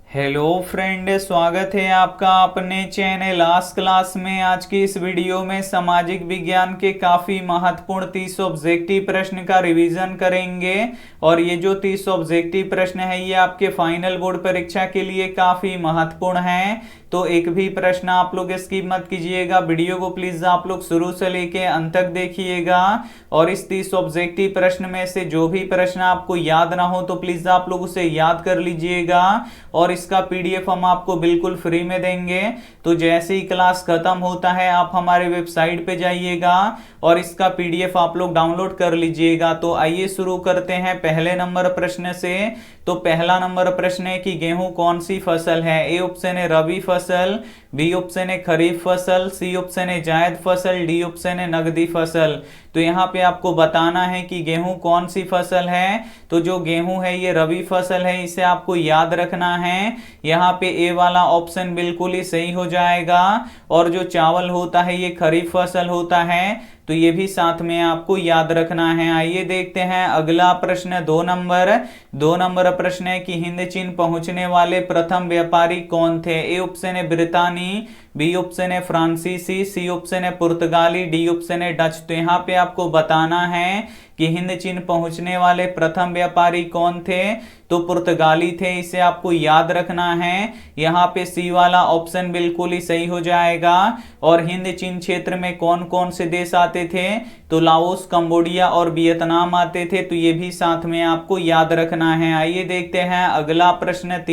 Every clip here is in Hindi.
हेलो फ्रेंड, स्वागत है आपका अपने चैनल आज क्लास में। आज की इस वीडियो में सामाजिक विज्ञान के काफ़ी महत्वपूर्ण 30 ऑब्जेक्टिव प्रश्न का रिवीजन करेंगे। और ये जो 30 ऑब्जेक्टिव प्रश्न है ये आपके फाइनल बोर्ड परीक्षा के लिए काफ़ी महत्वपूर्ण है, तो एक भी प्रश्न आप लोग स्किप मत कीजिएगा। वीडियो को प्लीज़ आप लोग शुरू से लेके अंत तक देखिएगा। और इस 30 ऑब्जेक्टिव प्रश्न में से जो भी प्रश्न आपको याद ना हो तो प्लीज़ आप लोग उसे याद कर लीजिएगा। और इसका पीडीएफ हम आपको बिल्कुल फ्री में देंगे। तो जैसे ही क्लास खत्म होता है आप हमारे वेबसाइट पे जाइएगा और इसका पीडीएफ आप लोग डाउनलोड कर लीजिएगा। तो आइए शुरू करते हैं पहले नंबर प्रश्न से। तो पहला नंबर प्रश्न है कि गेहूं कौन सी फसल है। ए ऑप्शन है रबी फसल, बी ऑप्शन है खरीफ फसल, सी ऑप्शन है जायद फसल, डी ऑप्शन है नगदी फसल। तो यहाँ पे आपको बताना है कि गेहूं कौन सी फसल है। तो जो गेहूं है ये रबी फसल है, इसे आपको याद रखना है। यहाँ पे ए वाला ऑप्शन बिल्कुल ही सही हो जाएगा। और जो चावल होता है ये खरीफ फसल होता है, तो ये भी साथ में आपको याद रखना है। आइए देखते हैं अगला प्रश्न। दो नंबर प्रश्न है कि हिंद चीन पहुंचने वाले प्रथम व्यापारी कौन थे। ए ऑप्शन है ब्रितानी, बी ऑप्शन है फ्रांसीसी, सी ऑप्शन है पुर्तगाली, डी ऑप्शन है डच। तो यहाँ पे आपको बताना है कि हिंद चीन पहुंचने वाले प्रथम व्यापारी कौन थे। तो पुर्तगाली थे, इसे आपको याद रखना है। यहाँ पे सी वाला ऑप्शन बिल्कुल ही सही हो जाएगा। और हिंद चीन क्षेत्र में कौन कौन से देश आते थे, तो लाओस, कंबोडिया और वियतनाम आते थे। तो ये भी साथ में आपको याद रखना है। आइए देखते हैं अगला प्रश्न।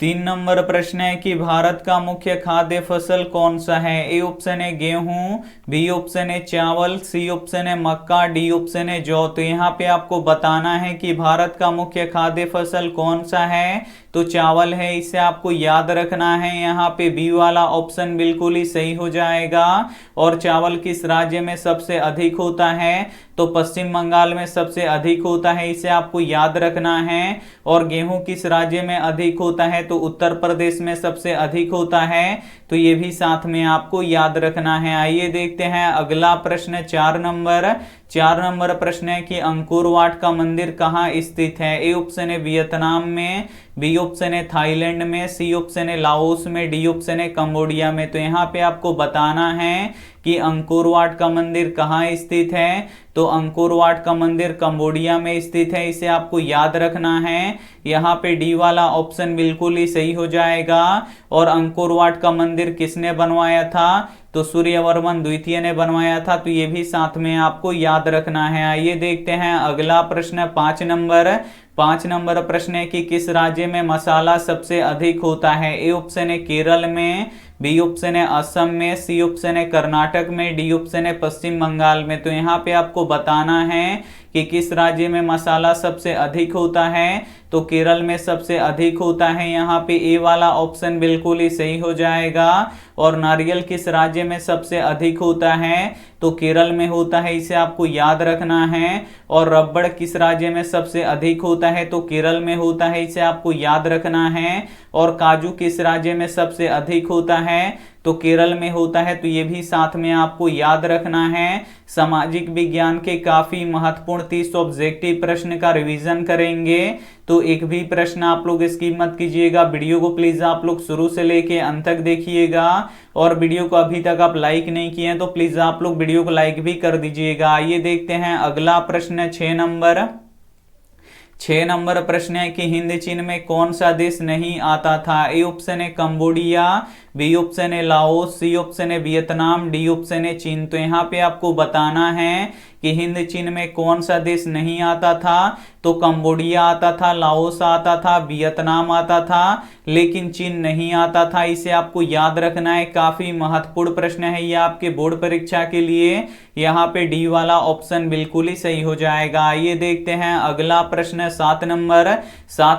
3 नंबर प्रश्न है कि भारत का मुख्य खाद्य फसल कौन सा है। ए ऑप्शन है गेहूं, बी ऑप्शन है चावल, सी ऑप्शन है मक्का, डी ऑप्शन है जौ। तो यहाँ पे आपको बताना है कि भारत का मुख्य खाद्य फसल कौन सा है। तो चावल है, इसे आपको याद रखना है। यहाँ पे बी वाला ऑप्शन बिल्कुल ही सही हो जाएगा। और चावल किस राज्य में सबसे अधिक होता है, तो पश्चिम बंगाल में सबसे अधिक होता है, इसे आपको याद रखना है। और गेहूं किस राज्य में अधिक होता है, तो उत्तर प्रदेश में सबसे अधिक होता है। तो ये भी साथ में आपको याद रखना है। आइए देखते हैं अगला प्रश्न। 4 नंबर प्रश्न है कि अंकोर वाट का मंदिर कहाँ स्थित है। ए ऑप्शन है वियतनाम में, बी ऑप्शन है थाईलैंड में, सी ऑप्शन है लाओस में, डी ऑप्शन है कंबोडिया में। तो यहाँ पे आपको बताना है कि अंकोर वाट का मंदिर कहाँ स्थित है। तो अंकोर वाट का मंदिर कंबोडिया में स्थित है, इसे आपको याद रखना है। यहाँ पे डी वाला ऑप्शन बिल्कुल ही सही हो जाएगा। और अंकोर वाट का मंदिर किसने बनवाया था, तो सूर्यवर्मन द्वितीय ने बनवाया था। तो ये भी साथ में आपको याद रखना है। आइए देखते हैं अगला प्रश्न। 5 नंबर प्रश्न है कि किस राज्य में मसाला सबसे अधिक होता है। ए ऑप्शन है केरल में, बी ऑप्शन है असम में, सी ऑप्शन है कर्नाटक में, डी ऑप्शन है पश्चिम बंगाल में। तो यहाँ पे आपको बताना है कि किस राज्य में मसाला सबसे अधिक होता है। तो केरल में सबसे अधिक होता है। यहाँ पे ए वाला ऑप्शन बिल्कुल ही सही हो जाएगा। और नारियल किस राज्य में सबसे अधिक होता है, तो केरल में होता है, इसे आपको याद रखना है। और रबड़ किस राज्य में सबसे अधिक होता है, तो केरल में होता है, इसे आपको याद रखना है। और काजू किस राज्य में सबसे अधिक होता है, तो केरल में होता है। तो ये भी साथ में आपको याद रखना है। सामाजिक विज्ञान के काफी महत्वपूर्ण 30 ऑब्जेक्टिव प्रश्न का रिवीजन करेंगे, तो एक भी प्रश्न आप लोग स्किप मत कीजिएगा। वीडियो को प्लीज आप लोग शुरू से लेके अंत तक देखिएगा। और वीडियो को अभी तक आप लाइक नहीं किए हैं तो प्लीज आप लोग वीडियो को लाइक भी कर दीजिएगा। आइए देखते हैं अगला प्रश्न। 6 नंबर प्रश्न है कि हिंद चीन में कौन सा देश नहीं आता था। ए ऑप्शन है कंबोडिया, बी ऑप्शन है लाओस, सी ऑप्शन है वियतनाम, डी ऑप्शन है चीन। तो यहाँ पे आपको बताना है कि हिंद चीन में कौन सा देश नहीं आता था। तो कंबोडिया आता था, लाओस आता था, वियतनाम आता था, लेकिन चीन नहीं आता था। इसे आपको याद रखना है। काफी महत्वपूर्ण प्रश्न है ये आपके बोर्ड परीक्षा के लिए। यहाँ पे डी वाला ऑप्शन बिल्कुल ही सही हो जाएगा। आइए देखते हैं अगला प्रश्न। 7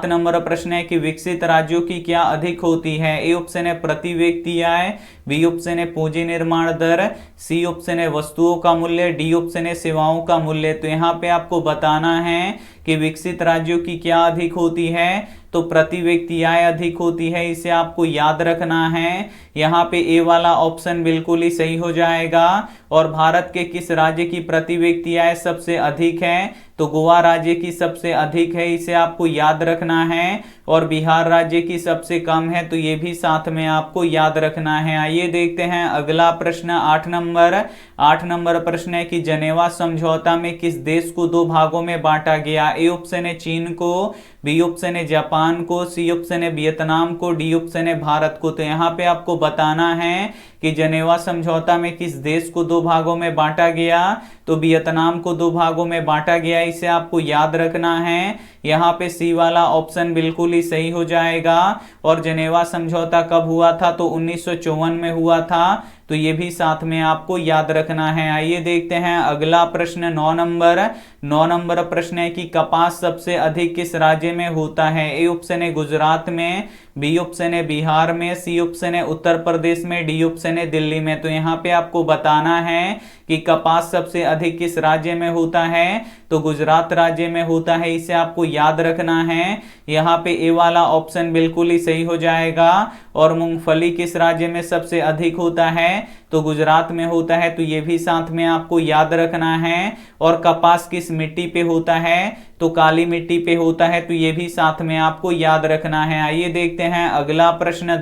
नंबर प्रश्न है कि विकसित राज्यों की क्या अधिक होती है। ए ऑप्शन है प्रति व्यक्ति आय, बी ऑप्शन है पूंजी निर्माण दर, सी ऑप्शन है वस्तुओं का मूल्य, डी ऑप्शन है सेवाओं का मूल्य। तो यहाँ पे आपको बताना है कि विकसित राज्यों की क्या अधिक होती है, तो प्रति व्यक्ति आय अधिक होती है, इसे आपको याद रखना है। यहाँ पे ए वाला ऑप्शन बिल्कुल ही सही हो जाएगा। और भारत के किस राज्य की प्रति व्यक्ति आय सबसे अधिक है, तो गोवा राज्य की सबसे अधिक है, इसे आपको याद रखना है। और बिहार राज्य की सबसे कम है, तो ये भी साथ में आपको याद रखना है। आइए देखते हैं अगला प्रश्न 8 नंबर प्रश्न है कि जनेवा समझौता में किस देश को दो भागों में बांटा गया। ए ऑप्शन है चीन को, बी ऑप्शन है जापान को, सी ऑप्शन है वियतनाम को, डी ऑप्शन है भारत को। तो यहाँ पे आपको बताना है कि जनेवा समझौता में किस देश को दो भागों में बांटा गया, तो वियतनाम को दो भागों में बांटा गया, इसे आपको याद रखना है। यहाँ पे सी वाला ऑप्शन बिल्कुल ही सही हो जाएगा। और जनेवा समझौता कब हुआ था, तो 1954 में हुआ था, तो ये भी साथ में आपको याद रखना है। आइए देखते हैं अगला प्रश्न 9 नंबर प्रश्न है कि कपास सबसे अधिक किस राज्य में होता है। ए ऑप्शन है गुजरात में, बी ऑप्शन है बिहार में, सी ऑप्शन है उत्तर प्रदेश में, डी ऑप्शन है दिल्ली में। तो यहाँ पे आपको बताना है कि कपास सबसे अधिक किस राज्य में होता है, तो गुजरात राज्य में होता है, इसे आपको याद रखना है। यहाँ पे ए वाला ऑप्शन बिल्कुल ही सही हो जाएगा। और मूंगफली किस राज्य में सबसे अधिक होता है, तो गुजरात में होता है, तो ये भी साथ में आपको याद रखना है। और कपास किस मिट्टी पे होता है, तो काली मिट्टी पे होता है, तो ये भी साथ में आपको याद रखना है। आइए देखते हैं अगला प्रश्न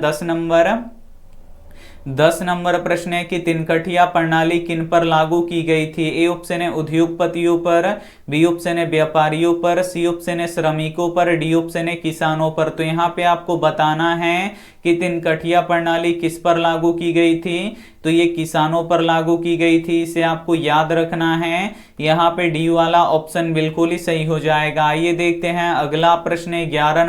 10 नंबर प्रश्न है कि तिनकठिया प्रणाली किन पर लागू की गई थी। ए ऑप्शन है उद्योगपतियों पर, बी ऑप्शन है व्यापारियों पर, सी ऑप्शन है श्रमिकों पर, डी ऑप्शन है किसानों पर। तो यहाँ पे आपको बताना है कि तिनकठिया प्रणाली किस पर लागू की गई थी, तो ये किसानों पर लागू की गई थी, इसे आपको याद रखना है। यहाँ पे डी वाला ऑप्शन बिल्कुल ही सही हो जाएगा। आइए देखते हैं अगला प्रश्न 11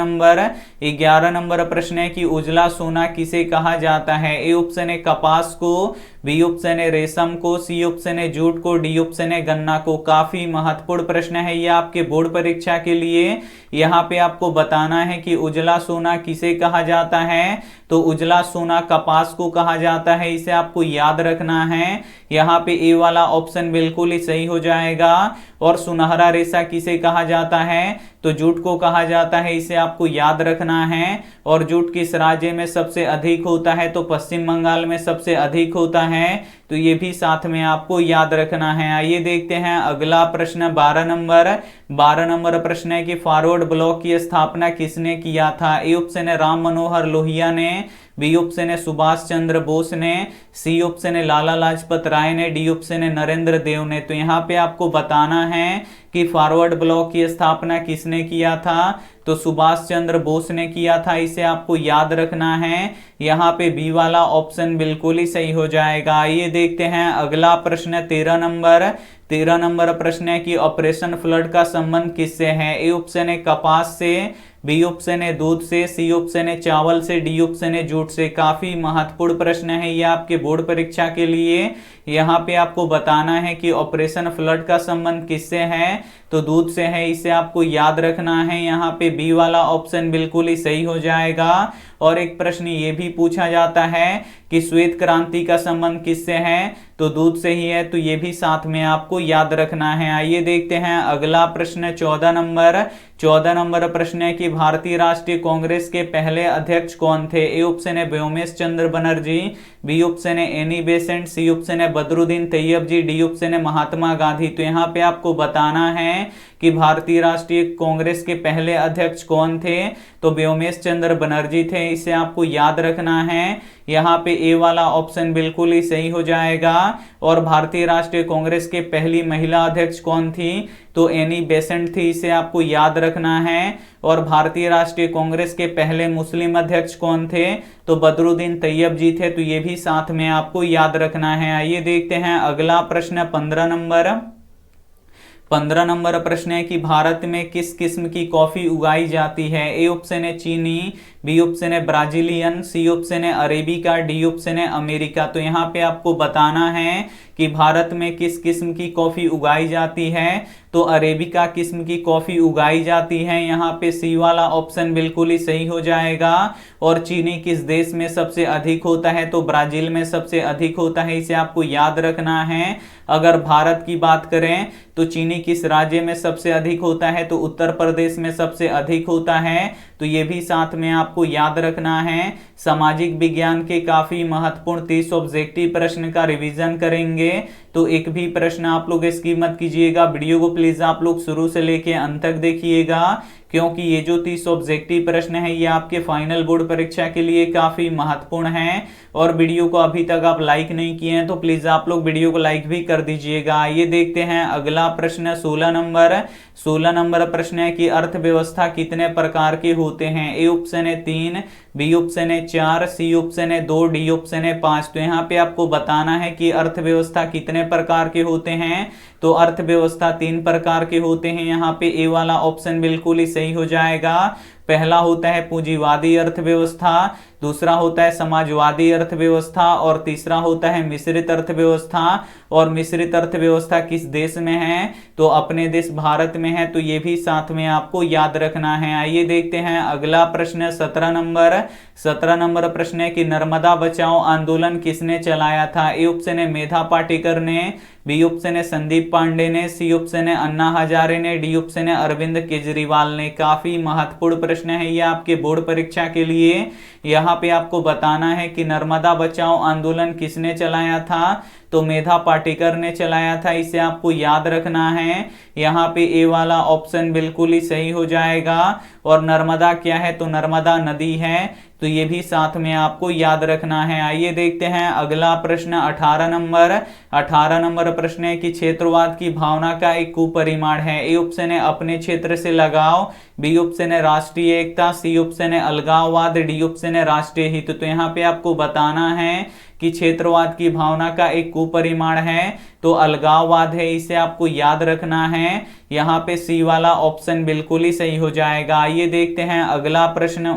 नंबर प्रश्न है कि उजला सोना किसे कहा जाता है। ए ऑप्शन है कपास को, बी ऑप्शन है रेशम को, सी ऑप्शन है जूट को, डी ऑप्शन है गन्ना को। काफी महत्वपूर्ण प्रश्न है ये आपके बोर्ड परीक्षा के लिए। यहाँ पे आपको बताना है कि उजला सोना किसे कहा जाता है, तो उजला सोना कपास को कहा जाता है, इसे आपको याद रखना है। यहाँ पे ए वाला ऑप्शन बिल्कुल ही सही हो जाएगा। और सुनहरा रेशा किसे कहा जाता है, तो जूट को कहा जाता है, इसे आपको याद रखना है। और जूट किस राज्य में सबसे अधिक होता है, तो पश्चिम बंगाल में सबसे अधिक होता है, तो ये भी साथ में आपको याद रखना है। आइए देखते हैं अगला प्रश्न 12 नंबर प्रश्न है कि फॉरवर्ड ब्लॉक की स्थापना किसने किया था। ए ऑप्शन है राम मनोहर लोहिया ने, बी ऑप्शन है सुभाष चंद्र बोस ने, सी ऑप्शन है लाला लाजपत राय ने, डी ऑप्शन है नरेंद्र देव ने। तो यहाँ पे आपको बताना है कि फॉरवर्ड ब्लॉक की स्थापना किसने किया था, तो सुभाष चंद्र बोस ने किया था, इसे आपको याद रखना है। यहाँ पे बी वाला ऑप्शन बिल्कुल ही सही हो जाएगा। आइए देखते हैं अगला प्रश्न 13 नंबर प्रश्न है कि ऑपरेशन फ्लड का संबंध किससे है। ए ऑप्शन है कपास से, बी ऑप्शन है दूध से, सी ऑप्शन है चावल से, डी ऑप्शन है जूट से। काफी महत्वपूर्ण प्रश्न है ये आपके बोर्ड परीक्षा के लिए। यहाँ पे आपको बताना है कि ऑपरेशन फ्लड का संबंध किससे है, तो दूध से है, इसे आपको याद रखना है। यहाँ पे बी वाला ऑप्शन बिल्कुल ही सही हो जाएगा। और एक प्रश्न ये भी पूछा जाता है कि श्वेत क्रांति का संबंध किससे है, तो दूध से ही है, तो ये भी साथ में आपको याद रखना है। आइए देखते हैं अगला प्रश्न 14 नंबर प्रश्न है कि भारतीय राष्ट्रीय कांग्रेस के पहले अध्यक्ष कौन थे। ए ऑप्शन है व्योमेश चंद्र बनर्जी, बी ऑप्शन है एनी बेसेंट, सी ऑप्शन है बदरुद्दीन तैयब जी, डी ऑप्शन है महात्मा गांधी। तो यहाँ पे आपको बताना है कि भारतीय राष्ट्रीय कांग्रेस के पहले अध्यक्ष कौन थे, तो व्योमेश चंद्र बनर्जी थे, इसे आपको याद रखना है। यहाँ पे ए वाला ऑप्शन बिल्कुल ही सही हो जाएगा। और भारतीय राष्ट्रीय कांग्रेस के पहली महिला अध्यक्ष कौन थी, तो एनी बेसेंट थी, इसे आपको याद रखना है। और भारतीय राष्ट्रीय कांग्रेस के पहले मुस्लिम अध्यक्ष कौन थे, तो बदरुद्दीन तैयब जी थे, तो ये भी साथ में आपको याद रखना है। आइए देखते हैं अगला प्रश्न 15 नंबर प्रश्न है कि भारत में किस किस्म की कॉफी उगाई जाती है। ए ऑप्शन है चीनी, बी ऑप्शन है ब्राजीलियन, सी ऑप्शन है अरेबिका, डी ऑप्शन है अमेरिका। तो यहाँ पे आपको बताना है कि भारत में किस किस्म की कॉफी उगाई जाती है, तो अरेबिका किस्म की कॉफी उगाई जाती है। यहाँ पे सी वाला ऑप्शन बिल्कुल ही सही हो जाएगा। और चीनी किस देश में सबसे अधिक होता है, तो ब्राजील में सबसे अधिक होता है, इसे आपको याद रखना है। अगर भारत की बात करें तो चीनी किस राज्य में सबसे अधिक होता है, तो उत्तर प्रदेश में सबसे अधिक होता है, तो ये भी साथ में आपको याद रखना है। सामाजिक विज्ञान के काफी महत्वपूर्ण 30 ऑब्जेक्टिव प्रश्न का रिवीजन करेंगे, तो एक भी प्रश्न आप लोग स्किप मत कीजिएगा। वीडियो को प्लीज आप लोग शुरू से लेके अंत तक देखिएगा, क्योंकि ये जो 30 ऑब्जेक्टिव प्रश्न है ये आपके फाइनल बोर्ड परीक्षा के लिए काफी महत्वपूर्ण है। और वीडियो को अभी तक आप लाइक नहीं किए हैं तो प्लीज आप लोग वीडियो को लाइक भी कर दीजिएगा। आइए देखते हैं अगला प्रश्न 16 नंबर प्रश्न है कि अर्थव्यवस्था कितने प्रकार के होते हैं। ए ऑप्शन है 3, बी ऑप्शन है 4, सी ऑप्शन है 2, डी ऑप्शन है 5। तो यहाँ पे आपको बताना है कि अर्थव्यवस्था कितने प्रकार के होते हैं। तो अर्थव्यवस्था 3 प्रकार के होते हैं। यहाँ पे ए वाला ऑप्शन बिल्कुल ही सही हो जाएगा। पहला होता है पूंजीवादी अर्थव्यवस्था, दूसरा होता है समाजवादी अर्थव्यवस्था और तीसरा होता है मिश्रित अर्थव्यवस्था। और मिश्रित अर्थव्यवस्था किस देश में है, तो अपने देश भारत में है, तो ये भी साथ में आपको याद रखना है। आइए देखते हैं अगला प्रश्न 17 नंबर प्रश्न है कि नर्मदा बचाओ आंदोलन किसने चलाया था। ए ऑप्शन है मेधा पाटेकर ने, बी ऑप्शन है संदीप पांडे ने, सी ऑप्शन है अन्ना हजारे ने, डी ऑप्शन है अरविंद केजरीवाल ने। काफी महत्वपूर्ण प्रश्न है ये आपके बोर्ड परीक्षा के लिए। यहाँ पे आपको बताना है कि नर्मदा बचाओ आंदोलन किसने चलाया था, तो मेधा पाटेकर ने चलाया था, इसे आपको याद रखना है। यहाँ पे ए वाला ऑप्शन बिल्कुल ही सही हो जाएगा। और नर्मदा क्या है, तो नर्मदा नदी है, तो ये भी साथ में आपको याद रखना है। आइए देखते हैं अगला प्रश्न 18 नंबर प्रश्न है कि क्षेत्रवाद की भावना का एक कुपरिमाण है। ए ऑप्शन है अपने क्षेत्र से लगाव, बी ऑप्शन है राष्ट्रीय एकता, सी ऑप्शन है अलगाववाद, डी ऑप्शन है राष्ट्रीय हित। तो यहाँ पे आपको बताना है कि क्षेत्रवाद की भावना का एक कुपरिमाण है, तो अलगाववाद है, इसे आपको याद रखना है। यहाँ पे सी वाला ऑप्शन बिल्कुल ही सही हो जाएगा। आइए देखते हैं अगला प्रश्न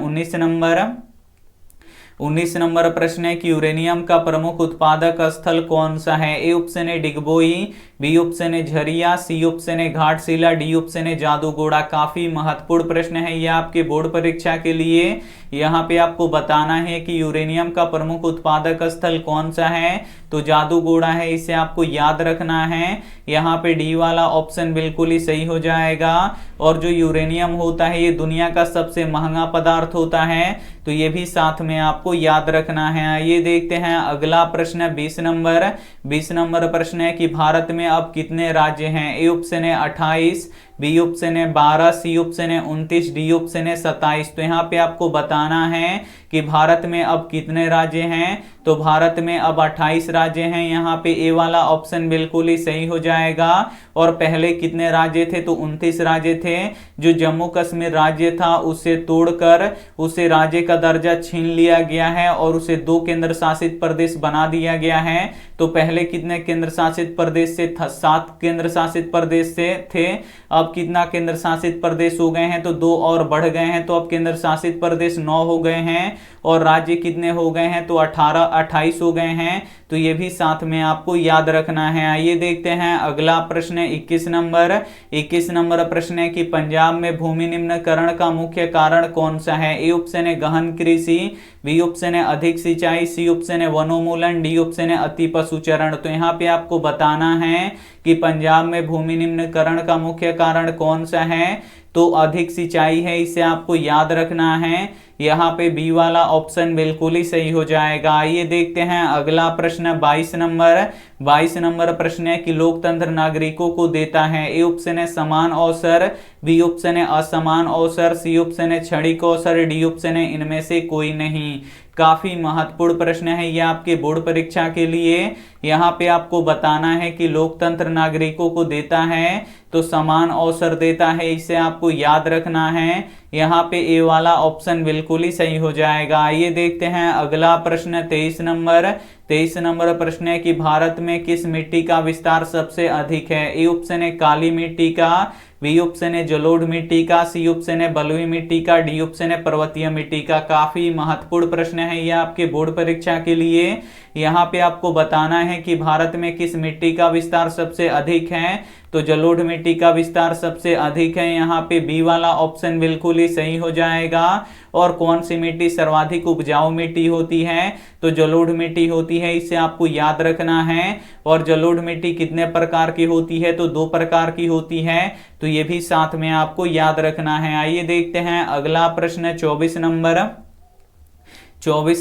19 नंबर प्रश्न है कि यूरेनियम का प्रमुख उत्पादक स्थल कौन सा है। ए ऑप्शन है डिगबोई, बी ऑप्शन है झरिया, सी ऑप्शन है घाटशिला, डी ऑप्शन है जादूगोड़ा। काफी महत्वपूर्ण प्रश्न है ये आपके बोर्ड परीक्षा के लिए। यहाँ पे आपको बताना है कि यूरेनियम का प्रमुख उत्पादक स्थल कौन सा है, तो जादूगोड़ा है, इसे आपको याद रखना है। यहाँ पे डी वाला ऑप्शन बिल्कुल ही सही हो जाएगा। और जो यूरेनियम होता है ये दुनिया का सबसे महंगा पदार्थ होता है, तो ये भी साथ में आपको याद रखना है। ये देखते हैं अगला प्रश्न 20 नंबर प्रश्न है कि भारत में अब कितने राज्य हैं। ए ऑप्शन है 28, बी ऑप्शन है 12, सी ऑप्शन है 29, डी ऑप्शन है 27। तो यहाँ पे आपको बताना है कि भारत में अब कितने राज्य हैं, तो भारत में अब 28 राज्य हैं। यहाँ पे ए वाला ऑप्शन बिल्कुल ही सही हो जाएगा। और पहले कितने राज्य थे, तो 29 राज्य थे। जो जम्मू कश्मीर राज्य था उसे तोड़कर उसे राज्य का दर्जा छीन लिया गया है और उसे 2 केंद्र शासित प्रदेश बना दिया गया है। तो पहले कितने केंद्र शासित प्रदेश से 7 केंद्र शासित प्रदेश से थे, अब कितना केंद्र शासित प्रदेश हो गए हैं, तो 2 और बढ़ गए हैं, तो अब केंद्र शासित प्रदेश 9 हो गए हैं। और राज्य कितने हो गए हैं, तो 28 हो गए हैं। तो ये भी साथ में आपको याद रखना है। आइए देखते हैं अगला प्रश्न 21 नंबर प्रश्न है कि पंजाब में भूमि निम्नीकरण का मुख्य कारण कौन सा है। ए ऑप्शन है गहन कृषि, बी ऑप्शन है अधिक सिंचाई, सी ऑप्शन है वनोन्मूलन, डी ऑप्शन है अति पशुचरण। तो यहाँ पे आपको बताना है कि पंजाब में भूमि निम्नीकरण का मुख्य कारण कौन सा है, तो अधिक सिंचाई है, इसे आपको याद रखना है। यहाँ पे बी वाला ऑप्शन बिल्कुल ही सही हो जाएगा। आइए देखते हैं अगला प्रश्न 22 नंबर प्रश्न है कि लोकतंत्र नागरिकों को देता है। ए ऑप्शन है समान अवसर, बी ऑप्शन है असमान अवसर, सी ऑप्शन है क्षणिक अवसर, डी ऑप्शन है इनमें से कोई नहीं। काफी महत्वपूर्ण प्रश्न है ये आपके बोर्ड परीक्षा के लिए। यहाँ पे आपको बताना है कि लोकतंत्र नागरिकों को देता है, तो समान अवसर देता है, इसे आपको याद रखना है। यहाँ पे ए वाला ऑप्शन बिल्कुल ही सही हो जाएगा। आइए देखते हैं अगला प्रश्न 23 नंबर प्रश्न है कि भारत में किस मिट्टी का विस्तार सबसे अधिक है। ए ऑप्शन है काली मिट्टी का, बी ऑप्शन है जलोढ़ मिट्टी का, सी ऑप्शन है बलुई मिट्टी का, डी ऑप्शन है पर्वतीय मिट्टी का। काफी महत्वपूर्ण प्रश्न है ये आपके बोर्ड परीक्षा के लिए। यहाँ पे आपको बताना है कि भारत में किस मिट्टी का विस्तार सबसे अधिक है, तो जलोढ़ मिट्टी का विस्तार सबसे अधिक है। यहाँ पे बी वाला ऑप्शन बिल्कुल ही सही हो जाएगा। और कौन सी मिट्टी सर्वाधिक उपजाऊ मिट्टी होती है, तो जलोढ़ मिट्टी होती है, इसे आपको याद रखना है। और जलोढ़ मिट्टी कितने प्रकार की होती है, तो 2 प्रकार की होती है, तो ये भी साथ में आपको याद रखना है। आइए देखते हैं अगला प्रश्न 24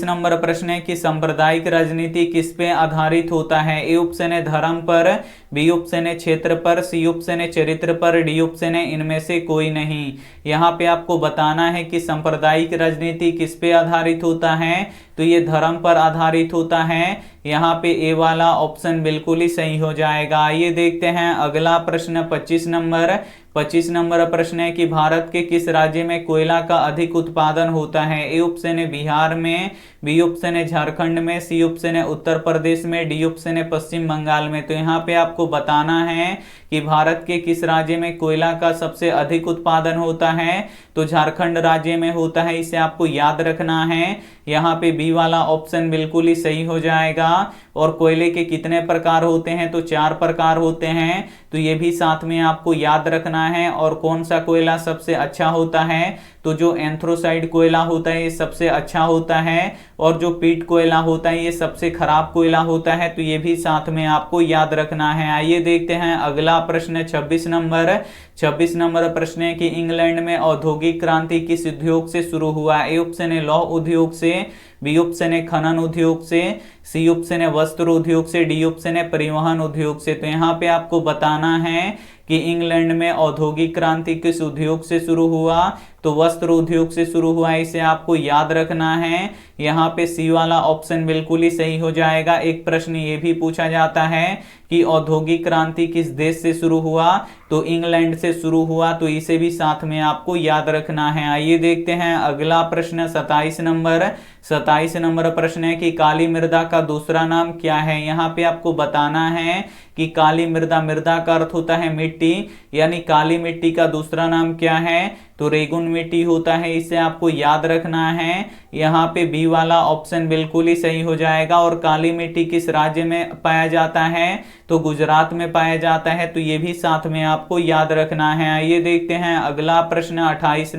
नंबर प्रश्न है कि सांप्रदायिक राजनीति किस पे आधारित होता है। ए ऑप्शन है धर्म पर, बी ऑप्शन है क्षेत्र पर, सी ऑप्शन है चरित्र पर, डी ऑप्शन है इनमें से कोई नहीं। यहाँ पे आपको बताना है कि सांप्रदायिक राजनीति किस पे आधारित होता है, तो ये धर्म पर आधारित होता है। यहाँ पे ए वाला ऑप्शन बिल्कुल ही सही हो जाएगा। आइए देखते हैं अगला प्रश्न 25 नंबर प्रश्न है कि भारत के किस राज्य में कोयला का अधिक उत्पादन होता है। ए ऑप्शन है बिहार में, बी ऑप्शन है झारखंड में, सी ऑप्शन है उत्तर प्रदेश में, डी ऑप्शन है पश्चिम बंगाल में। तो यहाँ पे आपको बताना है कि भारत के किस राज्य में कोयला का सबसे अधिक उत्पादन होता है, तो झारखंड राज्य में होता है, इसे आपको याद रखना है। यहाँ पे बी वाला ऑप्शन बिल्कुल ही सही हो जाएगा। और कोयले के कितने प्रकार होते हैं, तो 4 प्रकार होते हैं, तो ये भी साथ में आपको याद रखना है। और कौन सा कोयला सबसे अच्छा होता है, तो जो एंथ्रोसाइड कोयला होता है ये सबसे अच्छा होता है। और जो पीट कोयला होता है ये सबसे खराब कोयला होता है, तो ये भी साथ में आपको याद रखना है। आइए देखते हैं अगला प्रश्न 26 नंबर प्रश्न है कि इंग्लैंड में औद्योगिक क्रांति किस उद्योग से शुरू हुआ। ए ऑप्शन है लौह उद्योग से, बी ऑप्शन है खनन उद्योग से, सी ऑप्शन है वस्त्र उद्योग से, डी ऑप्शन है परिवहन उद्योग से। तो यहाँ पे आपको बताना है कि इंग्लैंड में औद्योगिक क्रांति किस उद्योग से शुरू हुआ, तो वस्त्र उद्योग से शुरू हुआ, इसे आपको याद रखना है। यहाँ पे सी वाला ऑप्शन बिल्कुल ही सही हो जाएगा। एक प्रश्न ये भी पूछा जाता है कि औद्योगिक क्रांति किस देश से शुरू हुआ, तो इंग्लैंड से शुरू हुआ, तो इसे भी साथ में आपको याद रखना है। आइए देखते हैं अगला प्रश्न 27 नंबर प्रश्न है कि काली मृदा का दूसरा नाम क्या है। यहाँ पे आपको बताना है कि काली मृदा का अर्थ होता है मिट्टी, यानी काली मिट्टी का दूसरा नाम क्या है, तो रेगुन मिट्टी होता है, इसे आपको याद रखना है। यहाँ पे बी वाला ऑप्शन बिल्कुल ही सही हो जाएगा। और काली मिट्टी किस राज्य में पाया जाता है, तो गुजरात में पाया जाता है, तो ये भी साथ में आपको याद रखना है। आइए देखते हैं अगला प्रश्न 28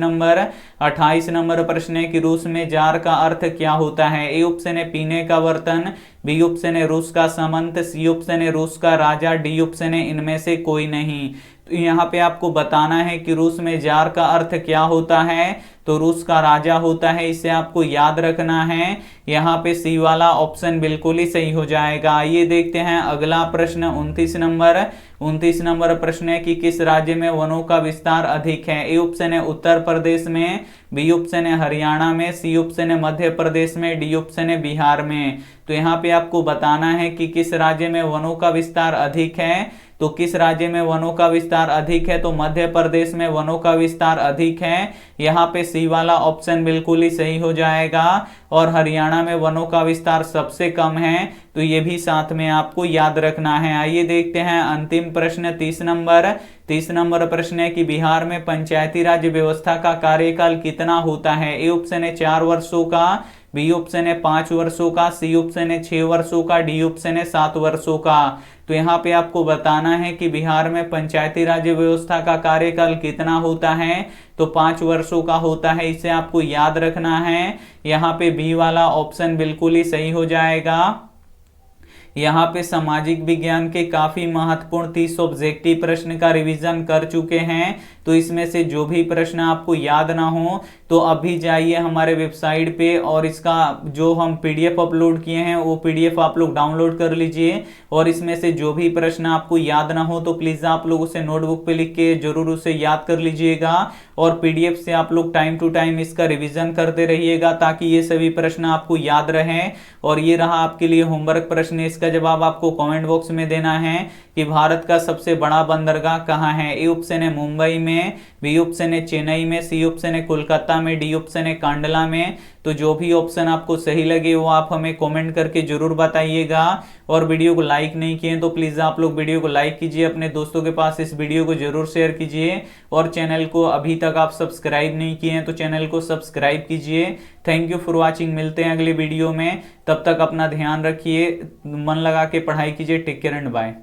नंबर प्रश्न है कि रूस में जार का अर्थ क्या होता है। ए ऑप्शन है पीने का बर्तन, बी ऑप्शन है रूस का सामंत, सी ऑप्शन है रूस का राजा, डी ऑप्शन है इनमें से कोई नहीं। तो यहाँ पे आपको बताना है कि रूस में जार का अर्थ क्या होता है, तो रूस का राजा होता है, इसे आपको याद रखना है। यहाँ पे सी वाला ऑप्शन बिल्कुल ही सही हो जाएगा। आइए देखते हैं अगला प्रश्न 29 नंबर प्रश्न है कि किस राज्य में वनों का विस्तार अधिक है। ए ऑप्शन है उत्तर प्रदेश में, बी ऑप्शन है हरियाणा में, सी ऑप्शन है मध्य प्रदेश में, डी ऑप्शन है बिहार में। तो यहाँ पे आपको बताना है कि किस राज्य में वनों का विस्तार अधिक है, तो किस राज्य में वनों का विस्तार अधिक है, तो मध्य प्रदेश में वनों का विस्तार अधिक है। यहाँ पे सी वाला ऑप्शन बिल्कुल ही सही हो जाएगा। और हरियाणा में वनों का विस्तार सबसे कम है, तो ये भी साथ में आपको याद रखना है। आइए देखते हैं अंतिम प्रश्न 30 नंबर प्रश्न है कि बिहार में पंचायती राज व्यवस्था का कार्यकाल कितना होता है। ए ऑप्शन है 4 वर्षों का, बी ऑप्शन है 5 वर्षों का, सी ऑप्शन है 6 वर्षों का, डी ऑप्शन है 7 वर्षों का। तो यहाँ पे आपको बताना है कि बिहार में पंचायती राज व्यवस्था का कार्यकाल कितना होता है, तो 5 वर्षों का होता है, इसे आपको याद रखना है। यहाँ पे बी वाला ऑप्शन बिल्कुल ही सही हो जाएगा। यहाँ पे सामाजिक विज्ञान के काफी महत्वपूर्ण 30 ऑब्जेक्टिव प्रश्न का रिवीजन कर चुके हैं, तो इसमें से जो भी प्रश्न आपको याद ना हो तो अभी जाइए हमारे वेबसाइट पे और इसका जो हम पीडीएफ अपलोड किए हैं वो पीडीएफ आप लोग डाउनलोड कर लीजिए। और इसमें से जो भी प्रश्न आपको याद ना हो तो प्लीज आप लोग उसे नोटबुक पे लिख के जरूर उसे याद कर लीजिएगा। और पीडीएफ से आप लोग टाइम टू टाइम इसका रिवीजन करते रहिएगा ताकि ये सभी प्रश्न आपको याद रहें। और ये रहा आपके लिए होमवर्क प्रश्न, इसका जवाब आपको कमेंट बॉक्स में देना है कि भारत का सबसे बड़ा बंदरगाह कहाँ है। ए ऑप्शन है मुंबई में, है, बी ऑप्शन है चेन्नई में, सी ऑप्शन है कोलकाता में, डी ऑप्शन है कांडला में। तो जो भी ऑप्शन आपको सही लगे वो आप हमें कमेंट करके जरूर बताइएगा। और वीडियो को लाइक नहीं किए तो प्लीज आप लोग वीडियो को लाइक कीजिए, अपने दोस्तों के पास इस वीडियो को जरूर शेयर कीजिए। और चैनल को अभी तक आप सब्सक्राइब नहीं किए हैं तो चैनल को सब्सक्राइब कीजिए। थैंक यू फॉर वॉचिंग, मिलते हैं अगले वीडियो में। तब तक अपना ध्यान रखिए, मन लगा के पढ़ाई कीजिए। Take care and bye.